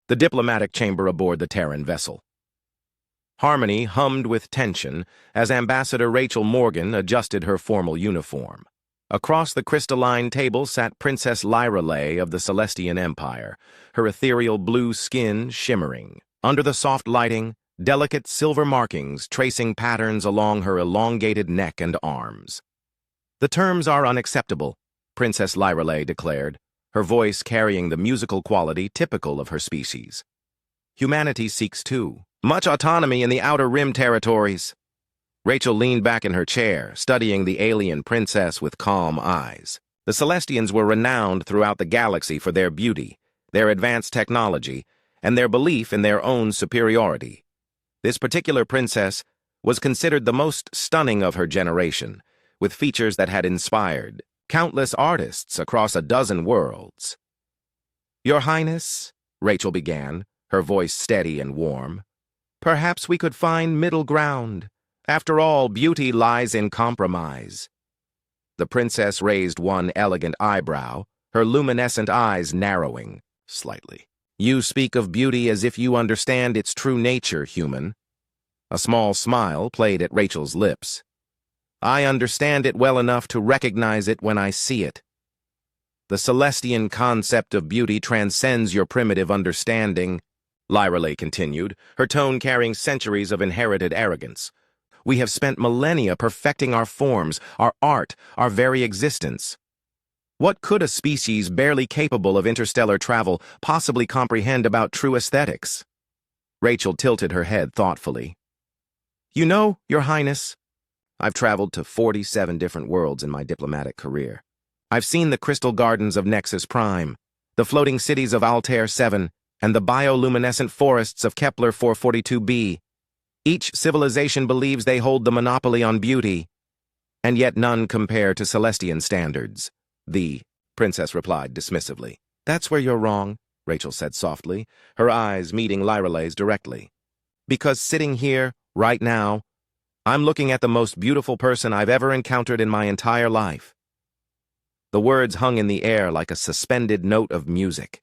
the diplomatic chamber aboard the Terran vessel. Harmony hummed with tension as Ambassador Rachel Morgan adjusted her formal uniform. Across the crystalline table sat Princess Lyra Lay of the Celestian Empire, her ethereal blue skin shimmering. Under the soft lighting, delicate silver markings tracing patterns along her elongated neck and arms. "The terms are unacceptable," Princess Lyra Lay declared, her voice carrying the musical quality typical of her species. "Humanity seeks too. Much autonomy in the Outer Rim territories." Rachel leaned back in her chair, studying the alien princess with calm eyes. The Celestians were renowned throughout the galaxy for their beauty, their advanced technology, and their belief in their own superiority. This particular princess was considered the most stunning of her generation, with features that had inspired countless artists across a dozen worlds. "Your Highness," Rachel began, her voice steady and warm, "perhaps we could find middle ground. After all, beauty lies in compromise." The princess raised one elegant eyebrow, her luminescent eyes narrowing slightly. "You speak of beauty as if you understand its true nature, human." A small smile played at Rachel's lips. "I understand it well enough to recognize it when I see it. The Celestian concept of beauty transcends your primitive understanding," Lyra Lay continued, her tone carrying centuries of inherited arrogance. "We have spent millennia perfecting our forms, our art, our very existence. What could a species barely capable of interstellar travel possibly comprehend about true aesthetics?" Rachel tilted her head thoughtfully. "You know, Your Highness, I've traveled to 47 different worlds in my diplomatic career. I've seen the crystal gardens of Nexus Prime, the floating cities of Altair 7, and the bioluminescent forests of Kepler 442b. Each civilization believes they hold the monopoly on beauty, and yet none compare to Celestian standards." "The," Princess replied dismissively. "That's where you're wrong," Rachel said softly, her eyes meeting Lyra Lay's directly. "Because sitting here, right now, I'm looking at the most beautiful person I've ever encountered in my entire life." The words hung in the air like a suspended note of music.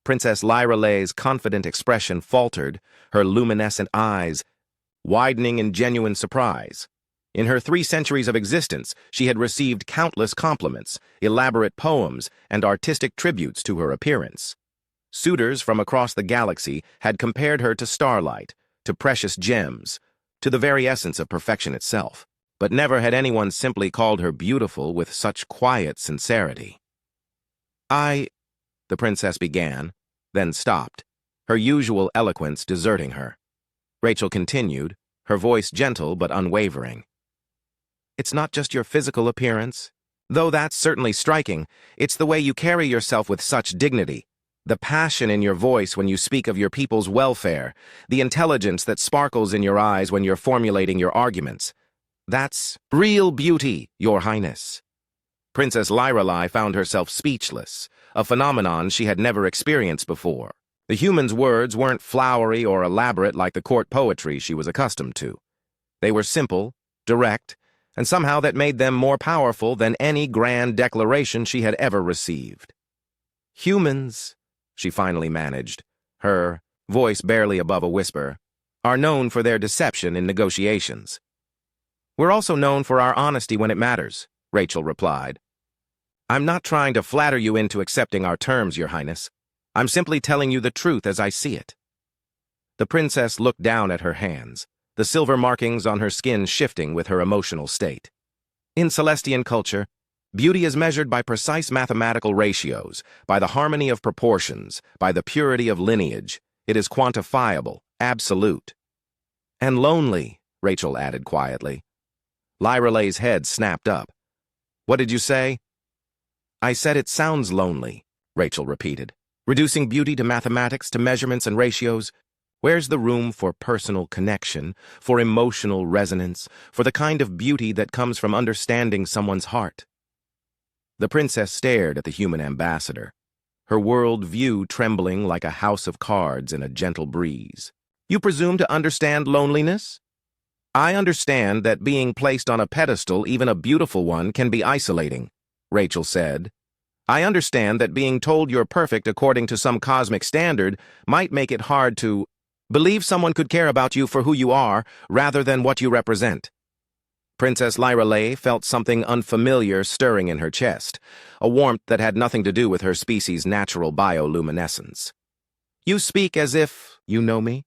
Princess Lyra Lay's confident expression faltered, her luminescent eyes widening in genuine surprise. In her 3 centuries of existence, she had received countless compliments, elaborate poems, and artistic tributes to her appearance. Suitors from across the galaxy had compared her to starlight, to precious gems, to the very essence of perfection itself. But never had anyone simply called her beautiful with such quiet sincerity. The princess began, then stopped, her usual eloquence deserting her. Rachel continued, her voice gentle but unwavering. "It's not just your physical appearance, though that's certainly striking. It's the way you carry yourself with such dignity, the passion in your voice when you speak of your people's welfare, the intelligence that sparkles in your eyes when you're formulating your arguments. That's real beauty, Your Highness." Princess Lyra Lay found herself speechless, a phenomenon she had never experienced before. The human's words weren't flowery or elaborate like the court poetry she was accustomed to. They were simple, direct, and somehow that made them more powerful than any grand declaration she had ever received. "Humans," she finally managed, her voice barely above a whisper, "are known for their deception in negotiations." "We're also known for our honesty when it matters," Rachel replied. "I'm not trying to flatter you into accepting our terms, Your Highness. I'm simply telling you the truth as I see it." The princess looked down at her hands, the silver markings on her skin shifting with her emotional state. "In Celestian culture, beauty is measured by precise mathematical ratios, by the harmony of proportions, by the purity of lineage. It is quantifiable, absolute." "And lonely," Rachel added quietly. Lyra Lay's head snapped up. "What did you say?" "I said it sounds lonely," Rachel repeated. "Reducing beauty to mathematics, to measurements and ratios. Where's the room for personal connection, for emotional resonance, for the kind of beauty that comes from understanding someone's heart?" The princess stared at the human ambassador, her world view trembling like a house of cards in a gentle breeze. "You presume to understand loneliness?" "I understand that being placed on a pedestal, even a beautiful one, can be isolating," Rachel said, I understand that being told you're perfect according to some cosmic standard might make it hard to believe someone could care about you for who you are rather than what you represent. Princess Lyrelay felt something unfamiliar stirring in her chest, a warmth that had nothing to do with her species' natural bioluminescence. You speak as if you know me?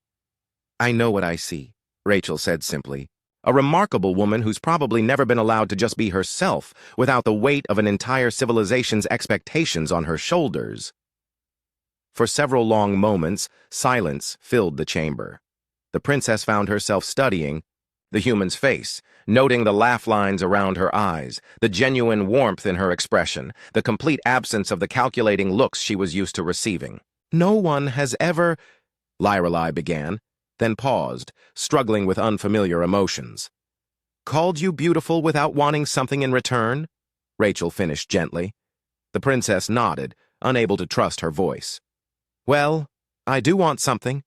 I know what I see, Rachel said simply. A remarkable woman who's probably never been allowed to just be herself without the weight of an entire civilization's expectations on her shoulders. For several long moments, silence filled the chamber. The princess found herself studying the human's face, noting the laugh lines around her eyes, the genuine warmth in her expression, the complete absence of the calculating looks she was used to receiving. No one has ever, Lyrelai began, then paused, struggling with unfamiliar emotions. Called you beautiful without wanting something in return? Rachel finished gently. The princess nodded, unable to trust her voice. Well, I do want something,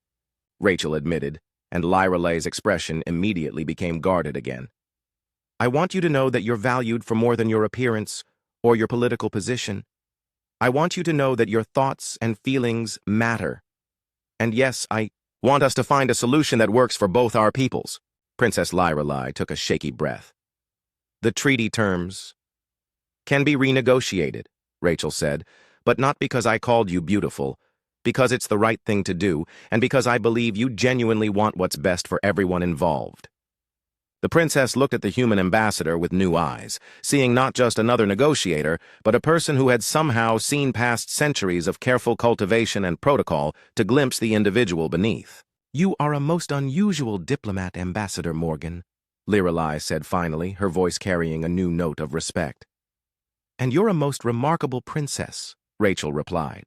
Rachel admitted, and Lyrelay's expression immediately became guarded again. I want you to know that you're valued for more than your appearance or your political position. I want you to know that your thoughts and feelings matter. And yes, I want us to find a solution that works for both our peoples. Princess Lyrelai took a shaky breath. The treaty terms can be renegotiated, Rachel said, but not because I called you beautiful, because it's the right thing to do, and because I believe you genuinely want what's best for everyone involved. The princess looked at the human ambassador with new eyes, seeing not just another negotiator, but a person who had somehow seen past centuries of careful cultivation and protocol to glimpse the individual beneath. You are a most unusual diplomat, Ambassador Morgan, Lyrelai said finally, her voice carrying a new note of respect. And you're a most remarkable princess, Rachel replied.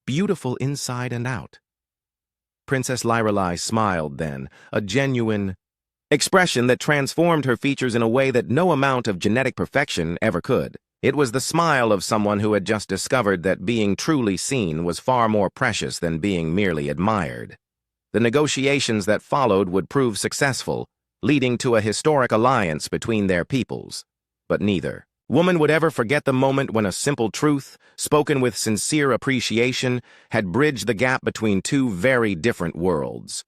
Beautiful inside and out. Princess Lyrelai smiled then, a genuine expression that transformed her features in a way that no amount of genetic perfection ever could. It was the smile of someone who had just discovered that being truly seen was far more precious than being merely admired. The negotiations that followed would prove successful, leading to a historic alliance between their peoples. But neither woman would ever forget the moment when a simple truth, spoken with sincere appreciation, had bridged the gap between two very different worlds.